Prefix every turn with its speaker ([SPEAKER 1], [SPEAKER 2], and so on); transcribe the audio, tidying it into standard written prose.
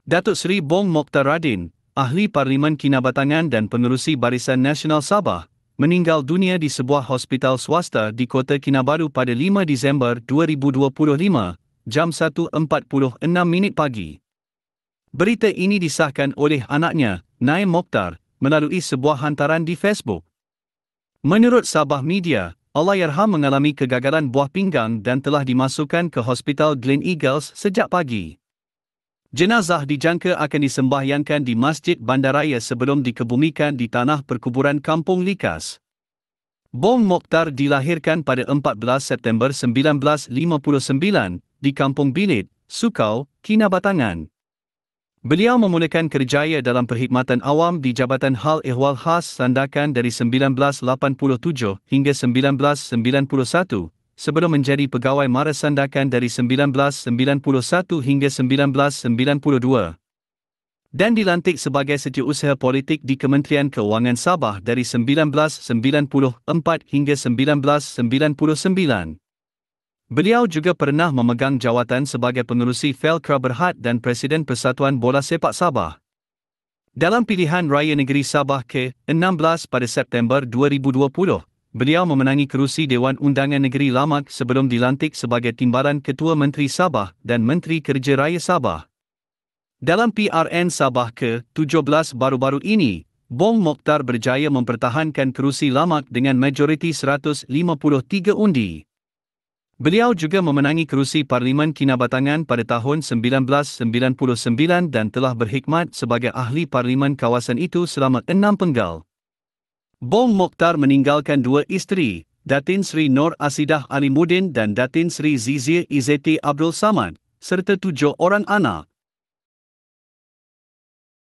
[SPEAKER 1] Datuk Seri Bong Mokhtar Radin, Ahli Parlimen Kinabatangan dan Pengerusi Barisan Nasional Sabah, meninggal dunia di sebuah hospital swasta di Kota Kinabalu pada 5 Disember 2025, jam 1.46 pagi. Berita ini disahkan oleh anaknya, Naim Mokhtar, melalui sebuah hantaran di Facebook. Menurut Sabah Media, Allahyarham mengalami kegagalan buah pinggang dan telah dimasukkan ke Hospital Glen Eagles sejak pagi. Jenazah dijangka akan disembahyangkan di Masjid Bandaraya sebelum dikebumikan di tanah perkuburan Kampung Likas. Bong Mokhtar dilahirkan pada 14 September 1959 di Kampung Bilit, Sukau, Kinabatangan. Beliau memulakan kerjaya dalam perkhidmatan awam di Jabatan Hal Ehwal Khas Sandakan dari 1987 hingga 1991, sebelum menjadi pegawai Mara Sandakan dari 1991 hingga 1992. Dan dilantik sebagai setiausaha politik di Kementerian Keuangan Sabah dari 1994 hingga 1999. Beliau juga pernah memegang jawatan sebagai pengerusi Felkra Berhad dan Presiden Persatuan Bola Sepak Sabah. Dalam pilihan raya negeri Sabah ke-16 pada September 2020, beliau memenangi kerusi Dewan Undangan Negeri Lamak sebelum dilantik sebagai Timbalan Ketua Menteri Sabah dan Menteri Kerja Raya Sabah. Dalam PRN Sabah ke-17 baru-baru ini, Bong Mokhtar berjaya mempertahankan kerusi Lamak dengan majoriti 153 undi. Beliau juga memenangi kerusi Parlimen Kinabatangan pada tahun 1999 dan telah berkhidmat sebagai ahli parlimen kawasan itu selama 6 penggal. Bong Mokhtar meninggalkan 2 isteri, Datin Sri Nur Asidah Alimuddin dan Datin Sri Zizia Izzeti Abdul Samad, serta 7 orang anak.